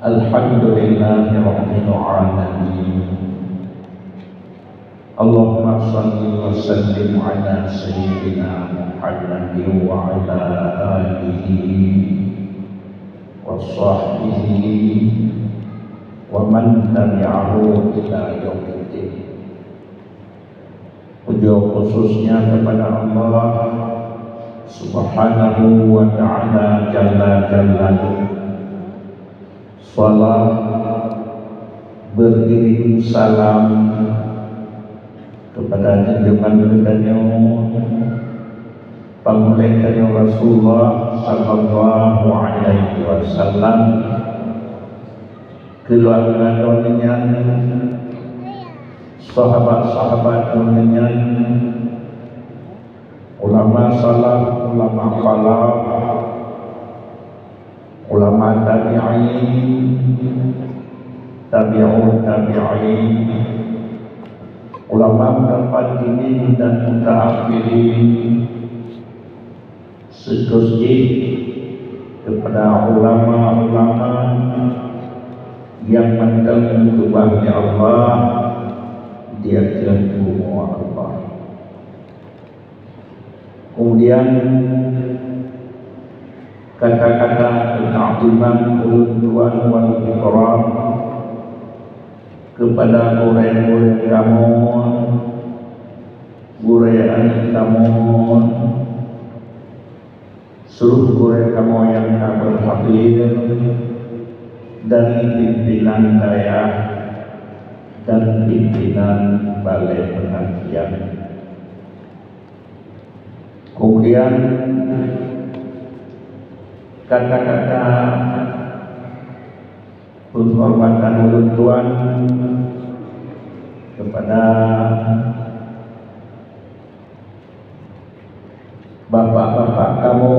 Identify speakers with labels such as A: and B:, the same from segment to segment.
A: Alhamdulillahi Rabbil Alamin. Allahumma salli wa sallim ala Sayyidina Muhammadin wa ala alihi wa sahbihi wa man tabi'ahu ila yaumiddin. Puja khususnya kepada Allah Subhanahu wa ta'ala jalla jalaluhu. Salam beriring salam kepada junjungan kita Panglima Rasulullah sallallahu alaihi wasallam, keluarga dunia, sahabat-sahabat dunia, ulama salaf, ulama khalaf, ulama tabi'in, tabi'un tabi'in, ulama mutaqaddimin dan mutaakhirin, sekaligus kepada ulama-ulama yang mandang kepada Allah, dia tentu Allah. Kemudian kata-kata ta'ziman ulun wal ikram kepada murid-murid kamu, murid kamu, seluruh murid kamu yang berhadir dari pimpinan daerah dan pimpinan balai pengajian. Kemudian kata-kata penghormatan ulun tuan kepada bapak-bapak kamu,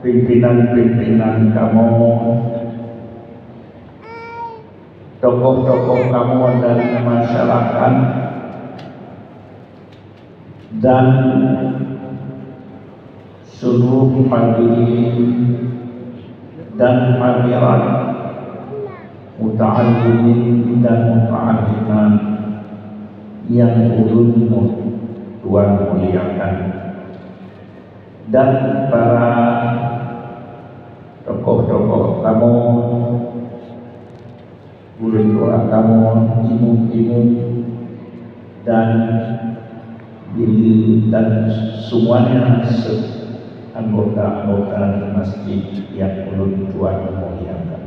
A: pimpinan-pimpinan kamu, tokoh-tokoh kamu dari masyarakat, dan seluruh hadirin dan hadirat, muta'allimin dan muta'allimat yang ulun tuan muliakan, dan para tokoh-tokoh kamu, ulun tua kamu, ibu-ibu dan bibi dan semuanya anggota-anggota masjid yang ulun tuan muliakan.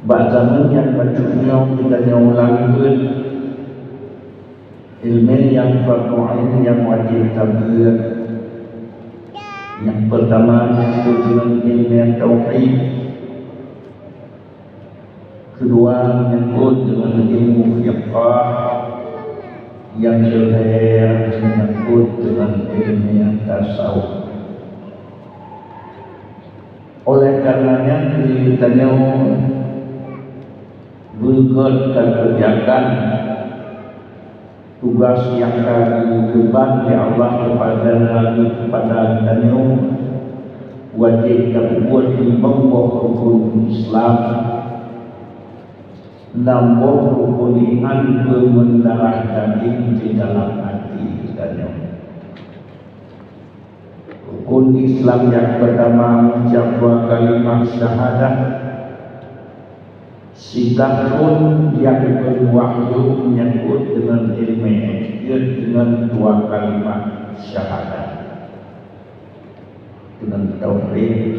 A: Bak zaman yang bajunya kita ulangkan ilmu yang fardu'ain yang wajib tabligh. Yang pertama menyangkut ilmu yang tauhid, kedua menyangkut dengan ilmu fiqh, yang terakhir menyangkut dengan ilmu yang tasawuf. Oleh karenanya kita bergerak dan kerjakan tugas yang kami beban di Allah kepada kita wajib kita buat di bawah rukun Islam, nambah rukun iman bermendarah daging di dalam hati kita. Rukun Islam yang pertama mengucapkan kalimat syahadah, sikapun yang berwahyu menyangkut dengan ilmu, dengan dua kalimat syahadah, dengan tauhid,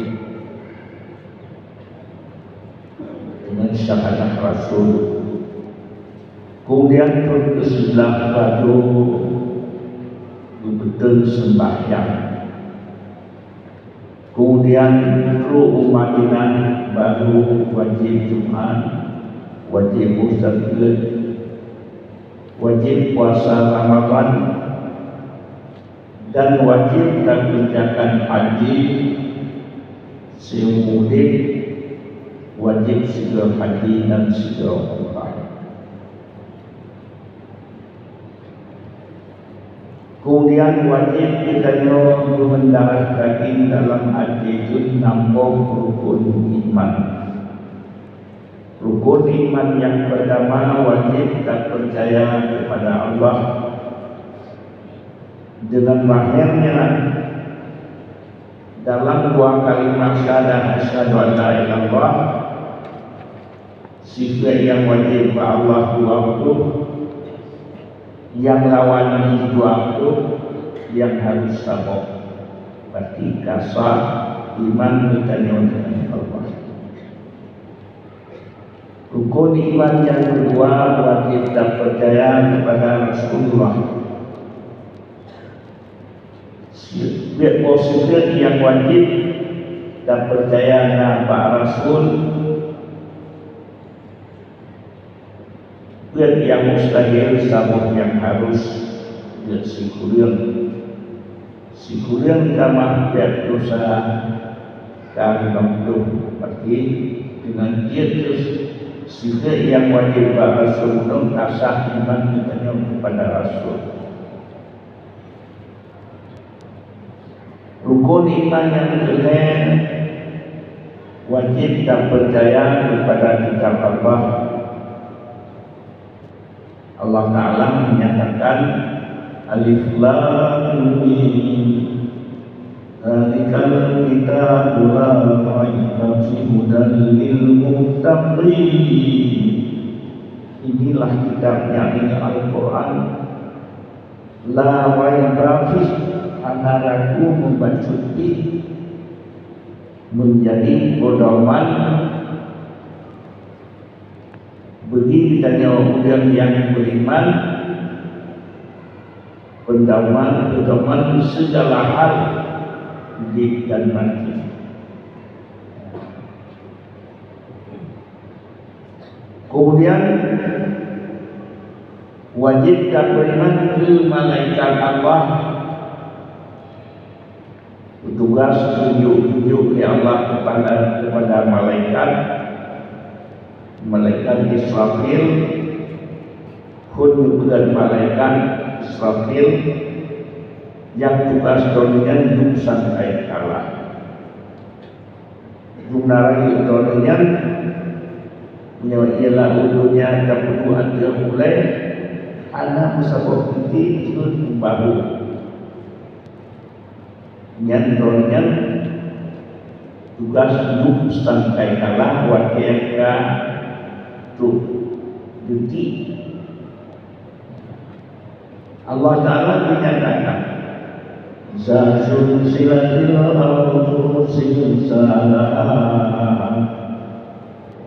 A: dengan syahadah Rasul. Kemudian ke-11 baru betul sembahyang. Kemudian kru Madinah baru wajib Jumat, wajib musafir, wajib puasa Ramadan, dan wajib dan kerjakan haji seumur hidup, wajib segera haji dan segera umrah. Kemudian Kemudian wajib kita mendarah daging dalam hati itu nampung rukun iman. Rukun iman yang pertama wajib kita percaya kepada Allah dengan mahirnya dalam dua kalimat syahadat asyhadu an la ilaha illallah. Sifat yang wajib Allah dua itu, yang lawan dua itu yang harus sama. Berarti kasar iman kita dengan Allah. Rukun iman yang kedua wajib kita percaya kepada Rasulullah. Sifat positif yang wajib kita percaya kepada Rasul. Sifat yang mustahil sama yang harus sikulian kama biar dosa kami mampu. Berarti dengan dia terus sifat yang wajib bagi Rasulullah kasah iman kita kepada Rasul. Rukun iman yang kedua wajib kita percaya kepada kitab Allah. Allah Ta'ala menyatakan Alif Lam Mim Zalikal kitabul la raiba fihi hudan lil muttaqin. Inilah kitabnya, ini Al-Quran. La raiba fihi, anaraku membacuti menjadi pedoman bagi kemudian yang beriman, pedoman segala hal hidup dan mati. Kemudian wajib kita beriman ke malaikat Allah, tugas tunjuk Allah kepada malaikat Israfil, Hud dan malaikat Israfil yang tugas dominan hidup sampai kalah. Jumlah dominan ialah ujungnya keperluan dia mulai anak musabah putih itu baru. Yang dominan tugas hidup sampai kalah wakilnya duti. Allah Ta'ala menyatakan Zazul silatil ardu silsalaha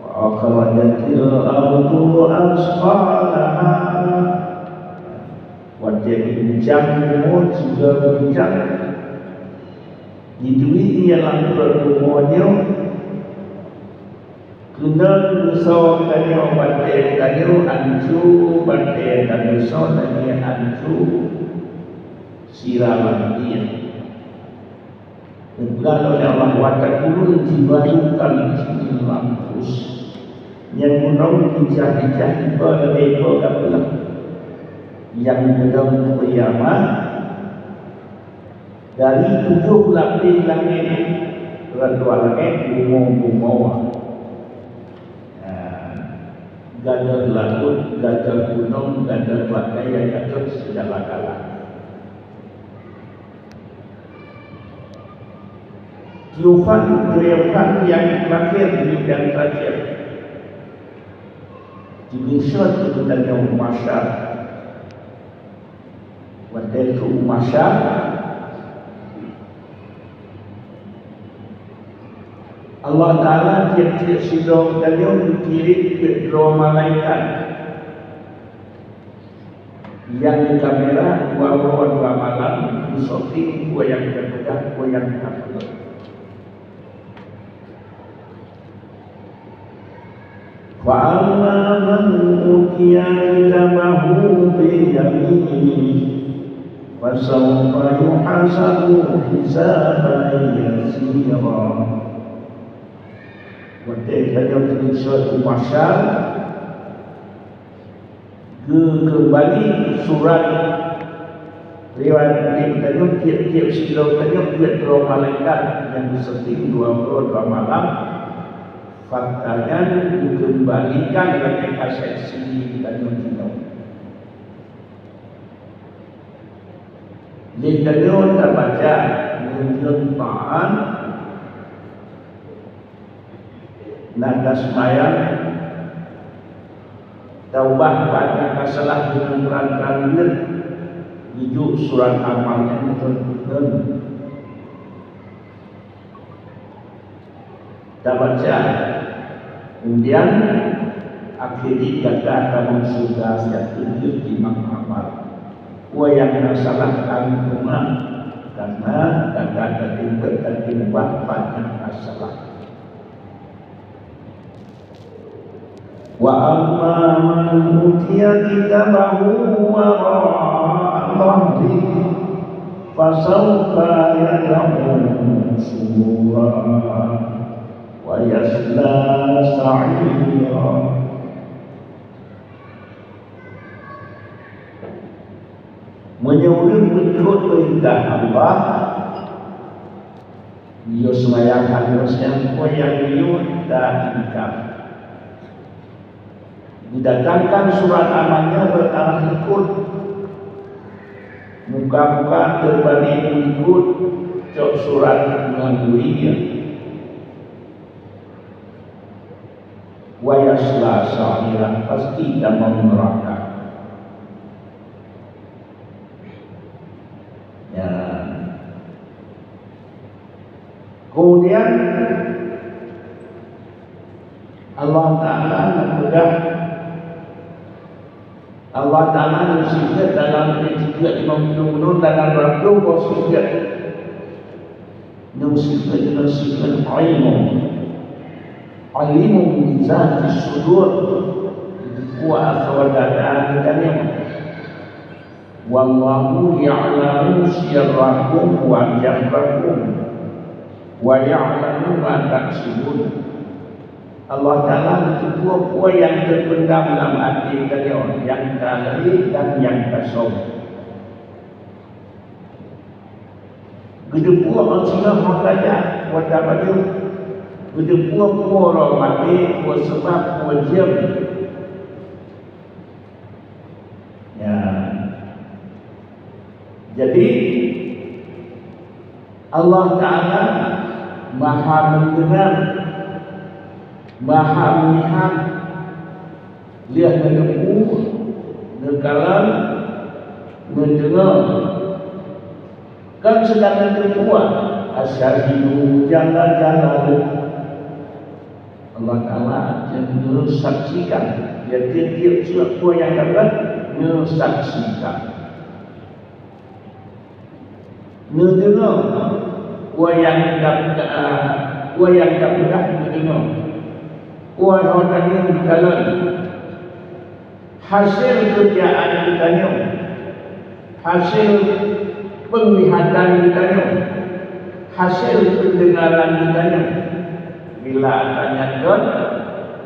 A: wa akhrajatil ardu asfalaha. Wajib bincang juga bincang diduit ialah berdemonyo kena dosa kanyo batin kanyo ancu batin dan dosa dan ancu siraman dia. Kalau Allah watakulu dibayukan sini lampus yang menang dijah-dijah berlepo kapulah yang dalam kiamat dari 7 lapis langit kedua langit bunga-bunga gadar laut, gadar gunung, gadar badai yang gadar segala kala. Tiupan yang terakhir dimisal sebutannya masyar. Wadai itu masyar. Allah Ta'ala tiap-tiap sidang kalian dikirim ke dua malaikat yang di kamera dua malam shooting, dua yang terpegang, dua yang takut. Fa'amma man utiya kitabahu biyaminihi fasawfa yuhasabu hisaban yasira. Ketika dia suatu masyar kembali surat Riwayat ini bertanya tiap-tiap silo bertanya buat 2 malaikat yang disetting 22 malam. Faktanya dikembalikan oleh kasih dan menjinau. Ditanya kita baca menjempaan nada semayang taubah banyak masalah dengan terang-terang hidup surat amalnya betul-betul kita baca. Kemudian akhirnya kata kamu sudah siap tunjuk di amal. Wa yang nasalahkan rumah karena kata ketimpa banyak masalah. Wa amma man utiya kitabahu wara'a dhahrihi fasawfa yad'u subura wa yasla sa'ira. Menyuruh mengikut perintah Allah, dia semayang harusnya yang menyuruh dan ingkar. Didatangkan surat amalnya berarah ikut, muka-muka terbalik mengikut cok surat mengandui dia. Wa yasla sa'ira, pasti tak mau neraka. Ya. Kemudian Allah Ta'ala mempegang Allah Ta'ala bersifat dalam ketiga Imam Nunun dalam Rabbul bersifat bersifat alimu bizati sudur wa aswadatan kalim wallahu ya'lamu sirrakum wa jahrakum wa ya'lamu ma taksibun. Allah Ta'ala itu apa yang terpendam dalam hati kalian, yang kahli dan yang kasar. Kedua manusia makanya wajah baju. Kedua orang mati sebab wajib. Ya. Jadi Allah Ta'ala Maha mendengar, Maha melihat, lihat menemu, negara, mendengar. Kan sedangkan kedua asyahidu jalla-jalla Allah Ta'ala cenderung saksikan. Dia tiap-tiap sesuatu yang dapat mensaksikan. Mendengar yang tak mudah mendengar. Orang tanya berjalan. Hasil kerjaan ditanya. Hasil penglihatan ditanya. Hasil pendengaran ditanya. Bila tanya God,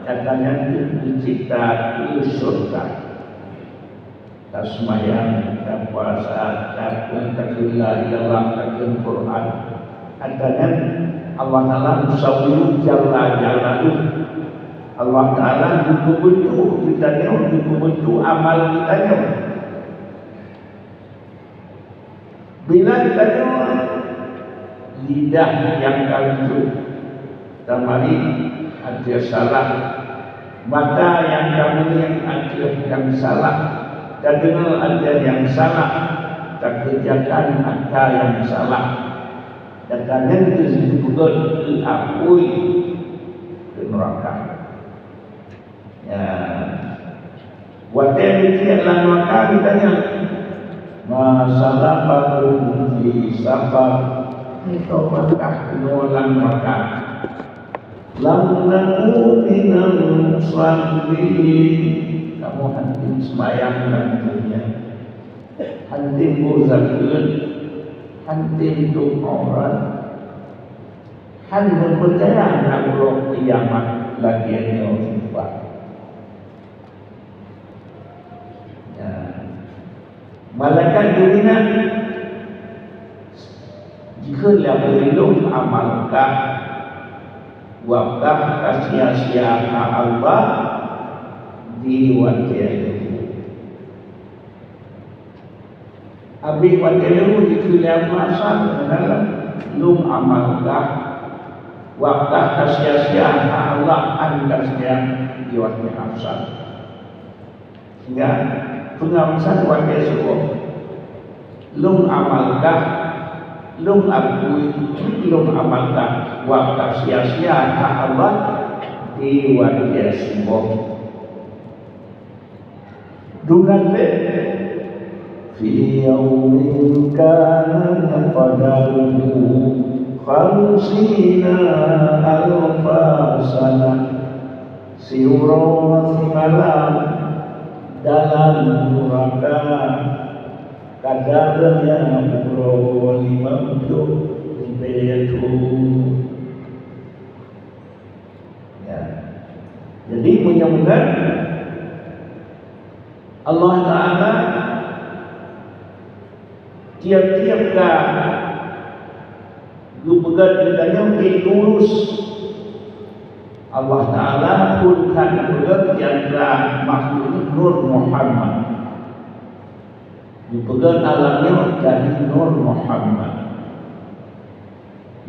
A: katanya dicipta surga. Tak semayang, tak puasa, tak la ilaha illallah, Quran. Katanya Allah Ta'ala musawwir jalla jalaluh. Allah Ta'ala bentuk ditanya, bentuk amal ditanya. Bila ditanya lidah yang kalju, tamari ada salah, mata yang kamu yang ada yang salah, dan dengar ada yang salah, dan kerjakan ada yang salah. Katanya itu disebut diakui ke neraka. Ya, wadah itu adalah neraka ditanya. Masalah baru di safar itu apakah penulang neraka? Lam naku minal muslimin. Kamu hantim semayang nantinya, hantim berzakir, hantim doa, hantim percaya Allah kiamat lagi yang jumpa. Ya. Malaikat dominan jika belum amalkah wakaf sia-sia Allah di wakil abis wakil di masa dalam belum amalkah wakaf sia-sia Allah anda sedang di wakil afsal sehingga pengawasan wakil sebuah belum amalkah belum akui, belum amalkan wakaf sia-sia Allah di wajah semua. Dungan le fi yaumin kana qadaruhu khamsina alfa sana siuran malam dalam neraka kadarnya puluh 50 ribu. Ya. Jadi menyebutkan Allah Ta'ala tiap-tiap lupakan ditanya lurus Allah Ta'ala pun kan bergerak di antara makhluk Nur Muhammad dipegang alamnya dari Nur Muhammad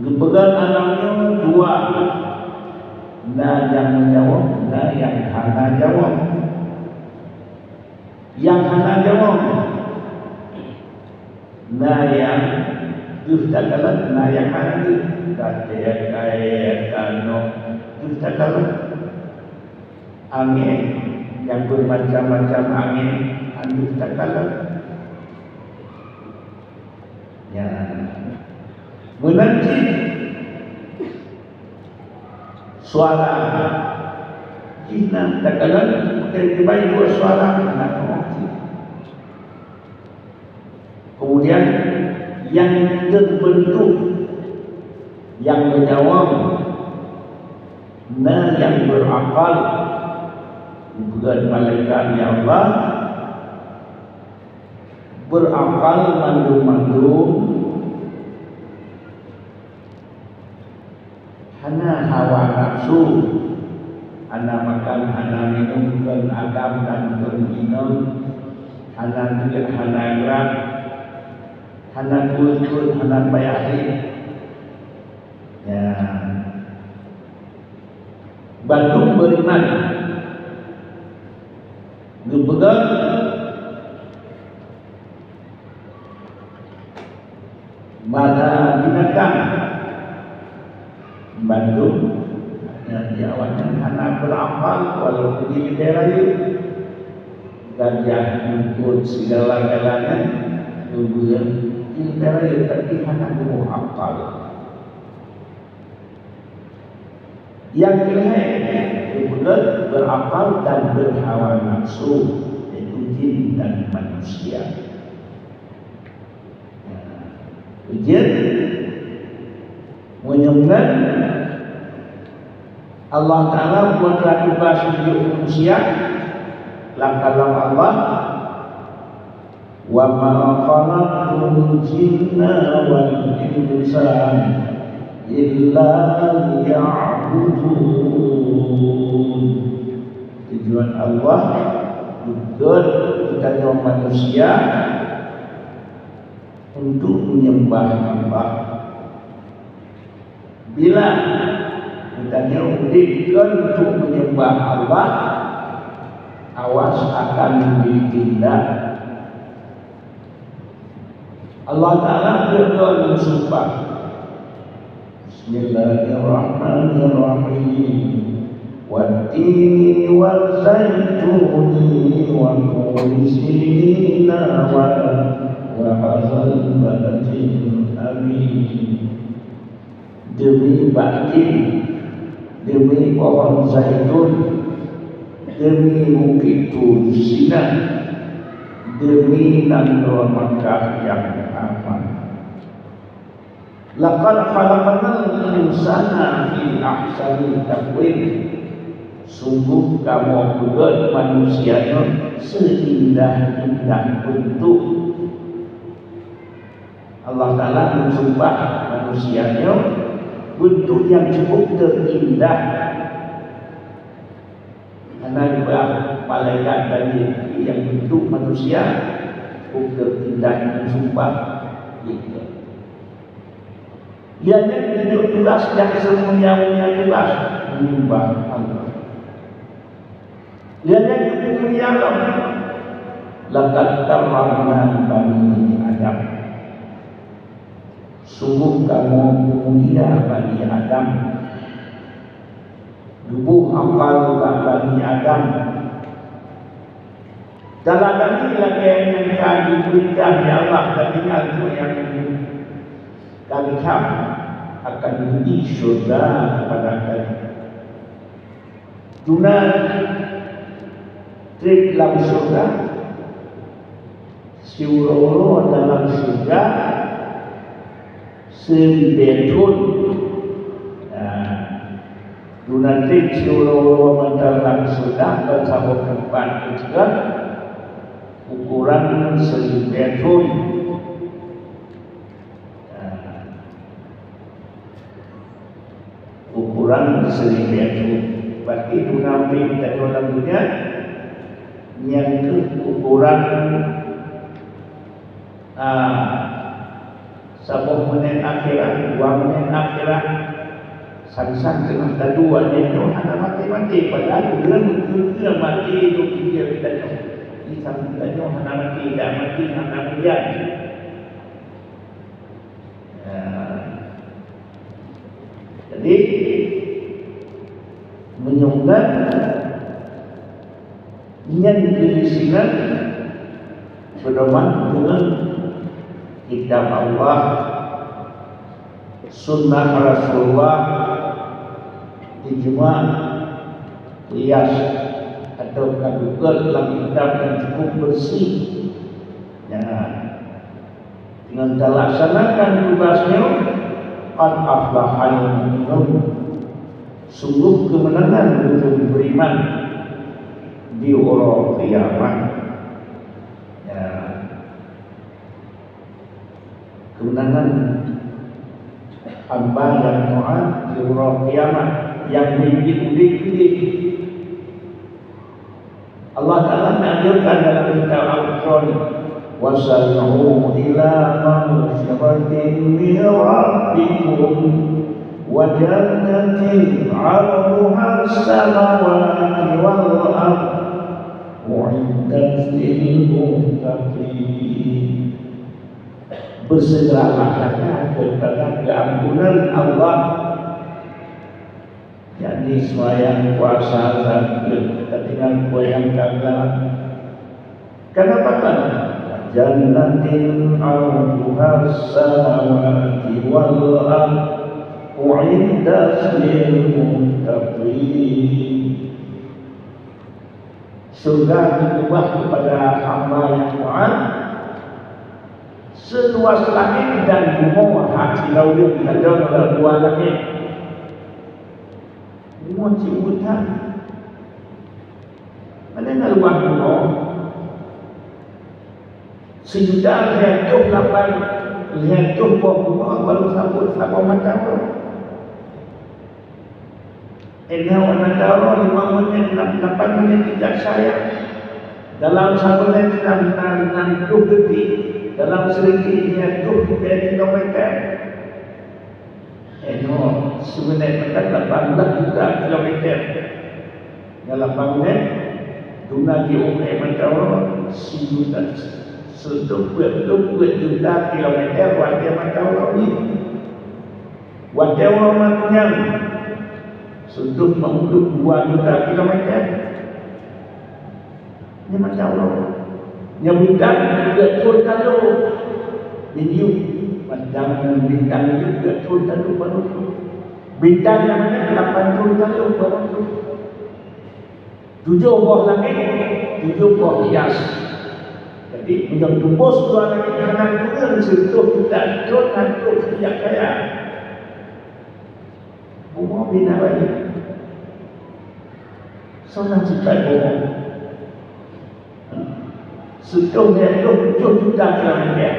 A: dipegang alamnya dua na yang menjawab na yang hana jawab na yang justakalan na yang hana justakalan angin yang bermacam-macam angin justakalan ya menanti suara jina takalan terbaik dua suara anak mati kemudian yang terbentuk yang menjawab na yang berakal bukan malaikat ya Allah berakal mandum-mandum hana hawa nafsu hana makan, hana minum dan agam dan berminum hana tidak, hana gerak hana kulit, hana bayari ya Bandung beriman dipegang mana binatang Bandung yang diawalnya anak beramal walaupun di daerah itu gajah untuk segala-galanya kemudian di daerah itu tapi anak mau hafal yang kira berakal dan berhawa nafsu yaitu jin dan manusia. Ujian menyebutkan Allah Ta'ala buatlah tugas untuk manusia langkah-langkah Allah wa ma khalaqtul jinna wal insa illa liya'budun. Tujuan Allah bukan kita manusia untuk menyembah Allah. Bila kita diudikan untuk menyembah Allah, awas akan ditindak. Allah Ta'ala bersumpah Bismillahirrahmanirrahim Wat-tini wal-zaituni wa turi sinina wa hazal baladil amin. Demi batin, demi pohon zaitun, demi bukit Tur Sina, demi negeri Makkah yang aman. Laqad khalaqnal insana fi ahsani taqwim. Sungguh kamu buat manusianya seindah-indah bentuk. Allah Ta'ala mensumpah manusianya bentuk yang cukup terindah. Karena juga malaikat tadi yang bentuk manusia cukup terindah mensumpah gitu. Dia menunjuk tugas yang semuanya tugas menyembah Allah. Dia cukup mulia Allah. Laqad karramna bani Adam. Sungguh kamu mulia bani Adam. Lubuh akal bani Adam. Dalam lagi yang akan diberikan ya Allah dan tinggal yang kami akan beri syurga kepada kalian. Tuna trik dalam syurga, siurolo dalam syurga, sebetun. Tuna trik siurolo dalam syurga bersama tempat juga ukuran sebetun. Ukuran seribu berarti dunamik dan dalam dunia yang ukuran 10 menit akhirat, 2 menit akhirat, sang-sang tengah dua itu hanya mati-mati padahal dia mati itu dia kita ini sampai kita hanya mati tidak mati hanya kemudian. Jadi menyunggah yang diisikan pedoman dengan kitab Allah, sunnah Rasulullah, ijma, qiyas atau kadugal dalam kitab yang cukup bersih. Ya, dengan terlaksanakan tugasnya. Qad aflahal mu'minun. Sungguh kemenangan untuk beriman di orang kiamat. Ya. Kemenangan hamba yang taat di orang kiamat yang dididik. Allah Ta'ala mengajarkan dalam kitab Al-Quran, وَسَارِعُوا إِلَى مَغْفِرَةٍ مِّن رَّبِّكُمْ وَجَنَّةٍ عَرْضُهَا السَّمَاوَاتُ وَالْأَرْضُ أُعِدَّتْ لِلْمُتَّقِينَ. Bersegeralah kepada keampunan Allah, yakni sembahyang, puasa, zakat, ketinggalan yang kagak. Kenapa kan? Jannatin 'arduha as-samawati wal ardh u'iddat lil muttaqin. Surga dibuat kepada hamba yang taat seluas langit dan bumi. Hati laut ada dua langit. Semua ciutan. Mana luar bumi? Sejuta lihat lapan lihat buah baru sambut sama macam Enak wanita 5 menit 8 menit tidak saya dalam 1 menit 6 detik dalam 1 detik 2 kilometer. Enak sebenarnya 18 juta kilometer dalam 8 menit dunia diumumkan macam sejuta Sedupet juta kilometer wajah macam orang ini. Wajah orang macam sudah menguduk 2 juta kilometer. Ini macam orang. Yang bintang juga turun lalu. Video macam bintang juga turun lalu baru. Bintang yang mana 80 lalu baru. 7 buah langit, 7 buah hias. Jadi yang tembus dua lagi kanan juga sentuh kita hantu sejak saya bumi bina lagi seorang cipta bumi sentuh dia 7 juta kilometer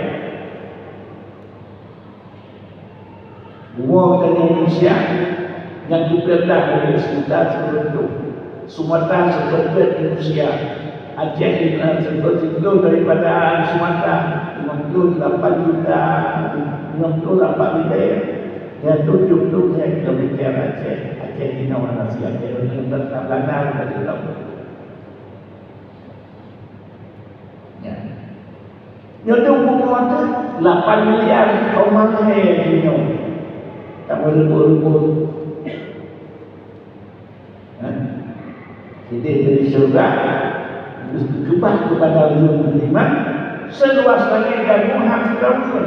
A: Semua dari manusia yang juga dari sekitar seluruh Sumatera seperti manusia Aceh seperti itu daripada Sumatera 58 juta 68 wilayah dan 70 kilometer Aceh di mana Aceh yang terkenal dari laut. Ya. Nyoto buku itu 8 miliar orang yang minum. Tak berebut-rebut. Jadi dari surga cuba kepada ulul iman seluas langit dan bumi Firaun.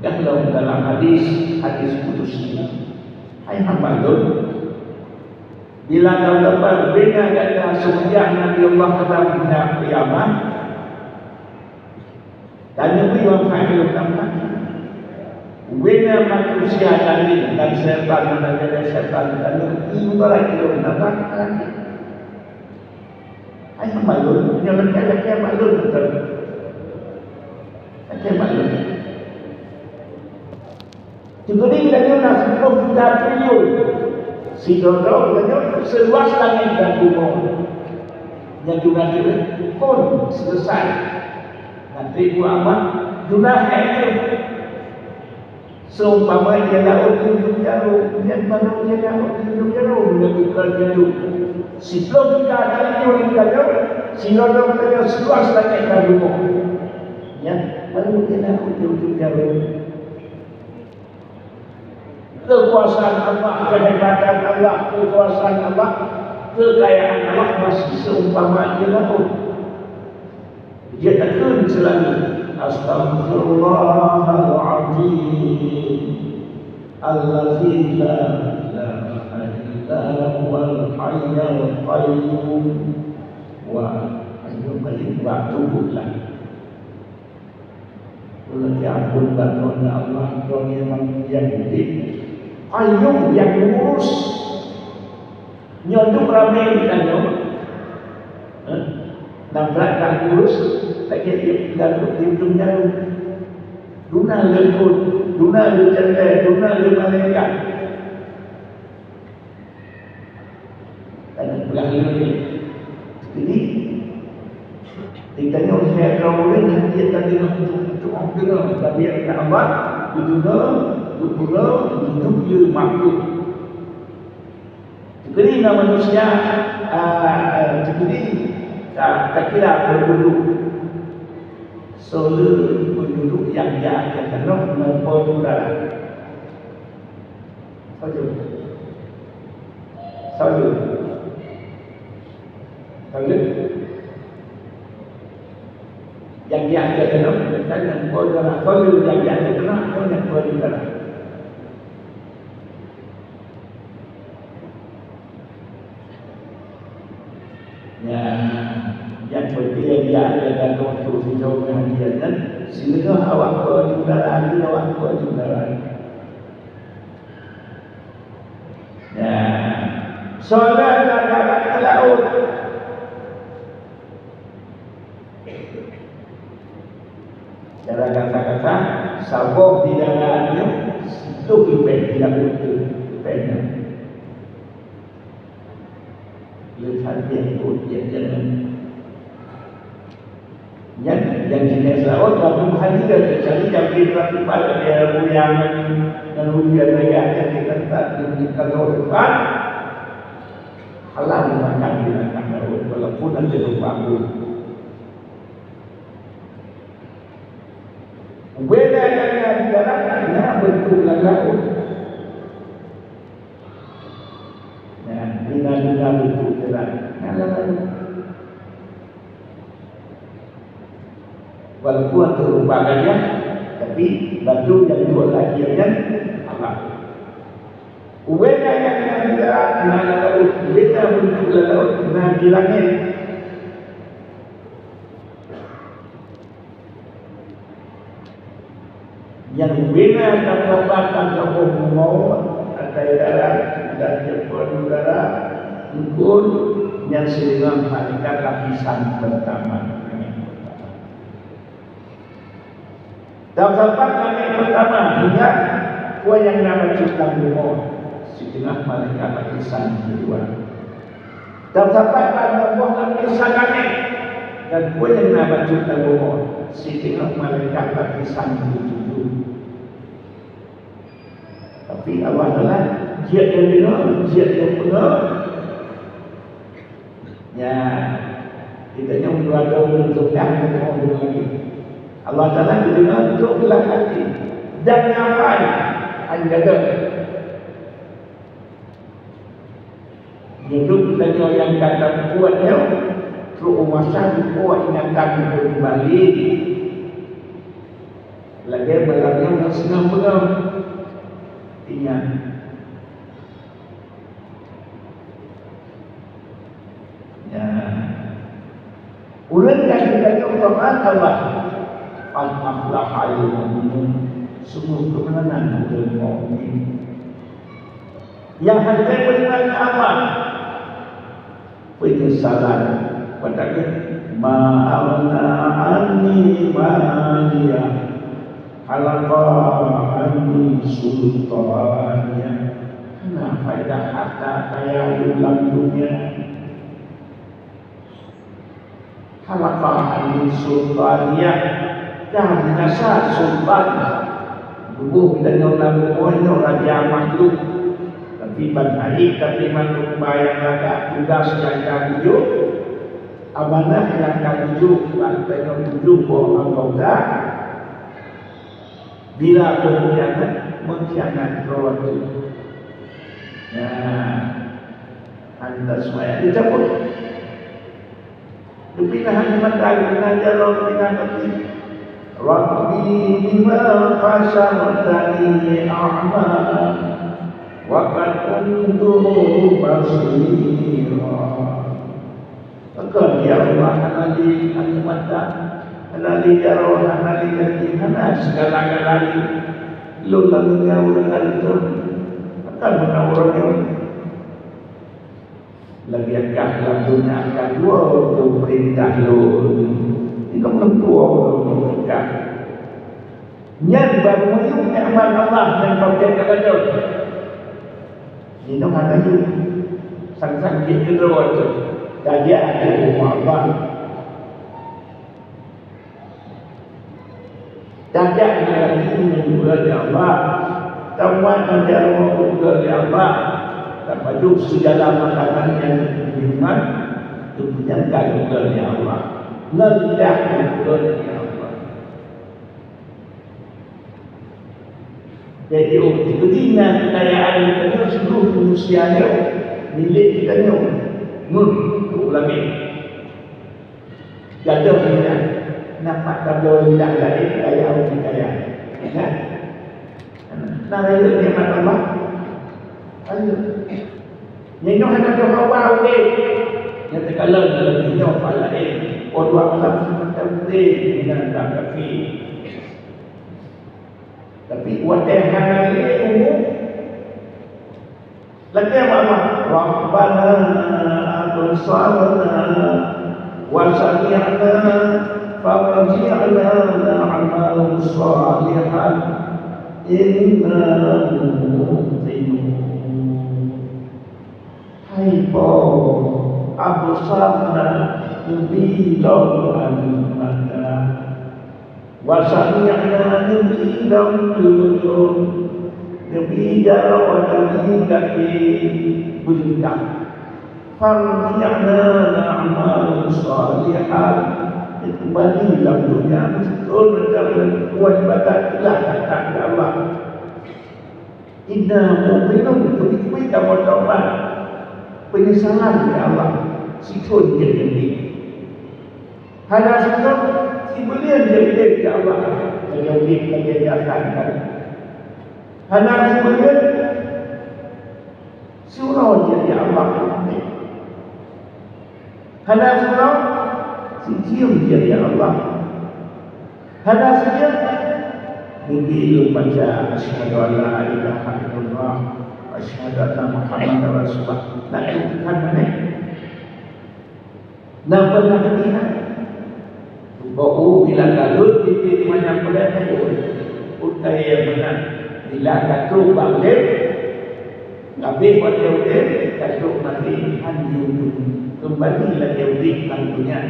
A: Kalau dalam hadis kudusi, hai hamba bila kau dapat bina kata semenjak Nabi Allah kata bina kiamat dan Nabi Muhammad SAW bina manusia dan setan dan setan dan ibu lagi datang lagi. Hai hamba jangan kaya maklum betul. Kaya maklum. Juga ni kita nak 10 juta triliun. Si Dodo kita seluas langit dan bumi. Yang juga kita pun selesai. Nanti buat jumlah itu. Seumpama dia laut ujung jarum, yang baru dia laut ujung jarum, lebih kerja 10 juta triliun kita si Dodo kita seluas langit dan bumi. Ya, baru dia laut ujung jarum. Kekuasaan Allah, kehebatan Allah, kekuasaan Allah, kekayaan Allah masih seumpama dia laut. Dia takkan selalu Astaghfirullahaladzim Allazi la ilaha illa huwal hayyul qayyum wa hayyul qayyum wa tubuhlah. Kalau diampun bantuannya Allah, bantuannya memang yang hidup Qayyum yang mengurus nyoduk ramai kita nabrak tak urus tak kira dalam di ujung jarum duna lembut, duna lecendai, duna lemalaikat dan belah ini jadi tinggalnya oleh saya kawalan yang dia tadi nak untuk tapi yang nak abad Berpura hidup dia makhluk. Jadi manusia jadi tak kira penduduk seluruh penduduk yang dia akan kenal maupun udara. Salud. Yang dia akan kenal dan maupun udara. Salud yang dia akan kenal maupun udara. Yang penting dia ada dalam untuk hidup bahagia dan sehingga awak berjualan, awak berjualan. Solat dalam laut. Cara kata-kata sabuk di dalamnya itu ibadah tidak betul ibadah. Lihat yang ujian jangan yang jenis laut tapi hadir kecuali yang tiba-tiba dia yang dan ujian mereka akan dikentat di kalau depan halal makan binatang laut walaupun ada berbau. Beda dengan di daratnya bentuk laut. Bina-bina bentuk darat. Walaupun terumpakannya, tapi batu yang dua lagi yang Allah. Beda yang di darat, laut. Beda bentuk laut, di langit. Yang bina kata-kata kamu ada darat dan jepun udara pun yang sering mereka lapisan pertama. Dapat langit pertama juga kau yang nama cipta bumi setengah malaikat lapisan kedua. Dan sampai pada buah lapisan kami dan kau yang nama cipta bumi setengah malaikat lapisan ketujuh. Tapi Allah Taala dia yang benar, dia yang benar. Ya, kita yang berada untuk yang lagi. Allah Taala benar untuk belah hati dan nafai anjaga. Hidup dengan yang kata kuatnya, terus masa kuat ingatan kembali. Lagi malamnya masih senang ingat. Ya, ulang yang kita untuk Allah. Al-Aflahal Mu'minun, sungguh kemenangan untuk mukmin. Yang hendak beriman Allah, penyesalan pada ma'amna anni ma'aliya halaqa anni sultaniya. Nah, faedah harta kaya dalam dunia. Halaqa anni sultaniya. Dan rasa sultan tubuh dan orang orang raja makhluk tapi baik tapi makhluk bayang agak tugas yang kamu amanah yang kamu artinya tujuh orang kota bila mengkhianat roh ya anda semua dicabut dipindahan mentari pengajar roh pindahan Rabbi bima fashartani a'ma wa qad kuntu basira. Maka ya Allah anali al-mata anali jarah anali jannah segala-galanya lu lalu dengan itu akan menawurnya lagi akah lagunya akan dua perintah lu itu mentua mereka. Yang baru menyuk amal Allah dan bagian kepada. Ini ada itu sang-sang kita itu. Jadi ada Allah. Jadi ada juga di Allah. Tahuan ada juga di Allah. Dan baju segala makanan yang diiman itu menjaga juga di Allah. Lelah kepada Allah. Jadi kepentingan kekayaan kita seluruh manusia milik kita ulangi. Gaduh kita nampak tablo tidak lain kaya orang kaya. Ya. Nara itu nikmat Allah. Ayo. Yang ada doa okey. Yang terkalah dalam hidup lain. Orang alam macam ni dengan tak kaki. Tapi whatever ini lagi apa? Rabbana absarna wa sami'na farji'na na'mal salihan inna muqinun. Hai Paul absarna bilang al-mata wasami'na bilang dulun bilang wadami kaki berikan farji'na na'mal salihan kembali dalam dunia betul dalam kewajiban telah kata Allah inna mu'minun ketika bertaubat penyesalan ya Allah sikun jadi Hanya sebab si beliau jadi ya Allah yang diajarkan. Hanya si beliau surau jadi Allah. Hanya surau si cium jadi Allah. Hanya saja begitu baca asyhadu an la ilaha illallah wa asyhadu anna muhammadar rasulullah. Nak kan mana? Nampak nak bau bila galut di mana boleh utai yang benar bila katuk balik lebih pada utai katuk nanti handi kembali lagi udik nantinya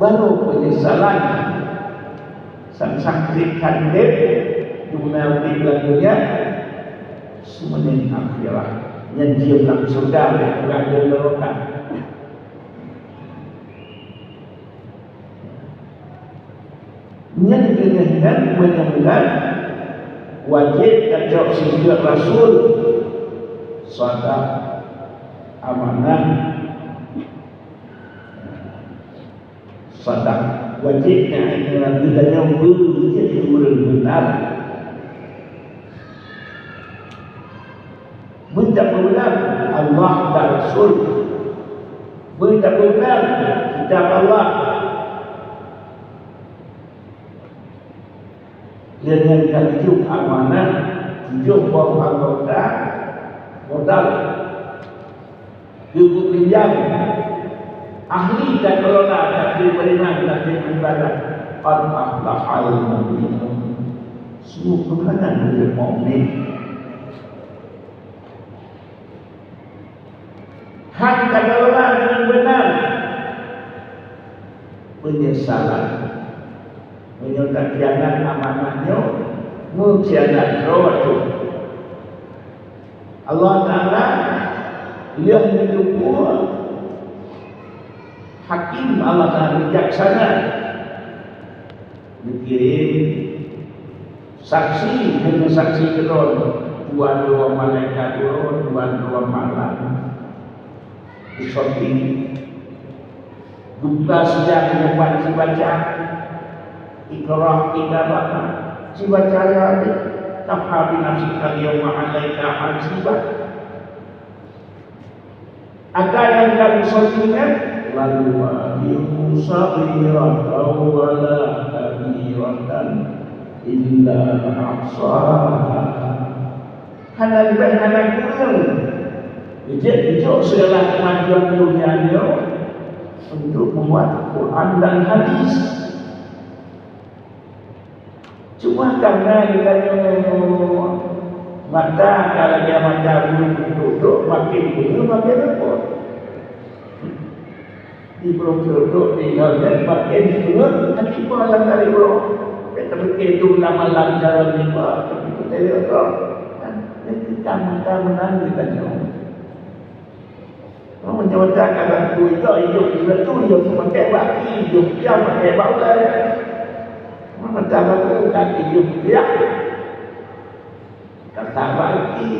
A: baru penyesalan sang-sang kandet dunia udik lagunya semuanya akhirat yang dia bilang surga dan berada neraka. Yang dengan menyembah wajib kacau sifat Rasul sadaq amanah sadaq wajibnya adalah bedanya benar benar Allah dan Rasul benar kitab Allah dengan tujuh amanah, tujuh buah anggota modal hidup pinjam ahli dan kelola dan beriman dan beribadah qad aflahal mu'minun semua kemenangan dari mukmin hak dan kelola dengan benar penyesalan menyertai khianat amanahnya, mengkhianat roh Allah Taala yang menyukur hakim Allah Taala bijaksana dikirim saksi dengan saksi turun dua malaikat turun dua malam di shopping duka sejak menyebut dibaca Iqra kitabaka siwa cahaya kafha bi nafsika al-yawma 'alaika hasiba. Ada yang kami sortikan lalu wadihu saghiratan wa la kabiratan illa ahsaha. Hana libat hana kurang. Jadi segala kemajuan dunianya untuk membuat Quran dan hadis. Cuma karena kita mata kalau dia mata duduk makin repot. Di duduk di dalam makin duduk nanti pulang dari bro. Tapi itu lama lancar ni pak. Tapi kita lihat nanti kita menang kita jauh. Mau menjawabkan aku itu hidup hidup pakai baki hidup dia pakai baulah. Pertama itu kaki hidup dia kata baki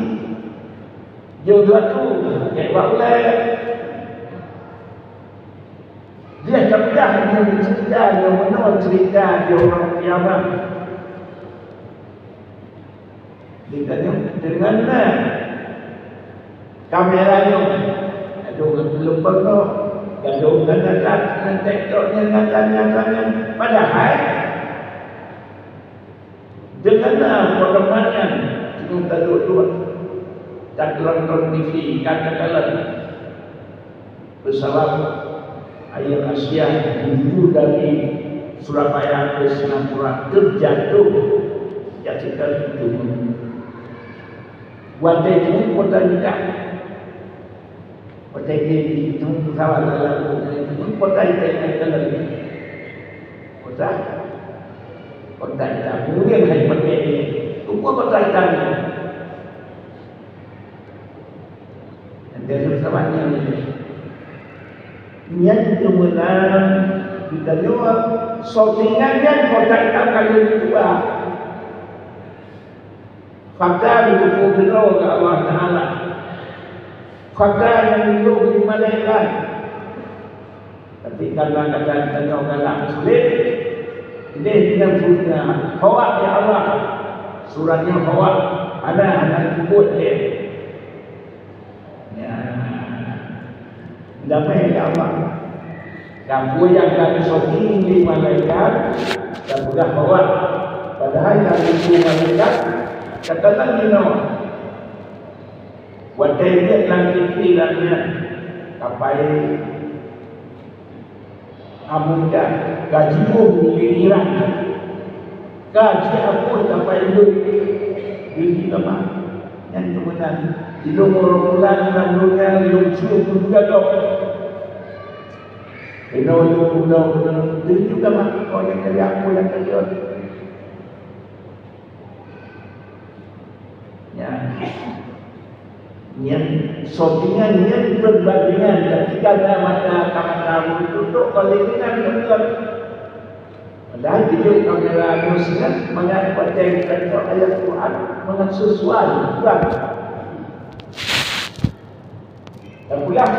A: jodoh tu pakai baulah. Dia kemudian dia cerita dia menurut cerita dia orang kiamat. Dia tanya dengan kameranya belum pernah gaduh dengan teknologi dengan padahal dengan perkembangan kita dua tak nonton TV katakanlah pesawat Air Asia menuju dari Surabaya ke Singapura terjatuh jatuhkan itu Wadai ini kota nikah kota ini itu pesawat dalam kota itu lagi kota hitam kemudian hari pakai ini semua kota hitam dan dari pesawatnya ini niat itu menang kita jawab sortingannya kota hitam kali kedua fakta itu benar ke Allah Ta'ala fakta yang itu di malaikat tapi karena kata-kata galak sulit ini yang punya hawa ya Allah suratnya hawa ada anak kubut ya damai ya Allah kamu yang kami sorting di malaikat dan sudah hawa padahal yang itu malaikat katakan you know wadai dia nanti filanya kapai amuda gajimu miliaran Kaji apa sampai itu di kamar yang kemudian ilmu orang dalam dunia ilmu cukup juga dok. Ilmu itu juga mah kau yang dari aku yang kerja. Ya, yang shootingan yang berbandingan ketika ada mata itu kalau ini kan benar. Dan itu kamera muslim mengapa ayat Quran mengat sesuatu kan. Dan pulang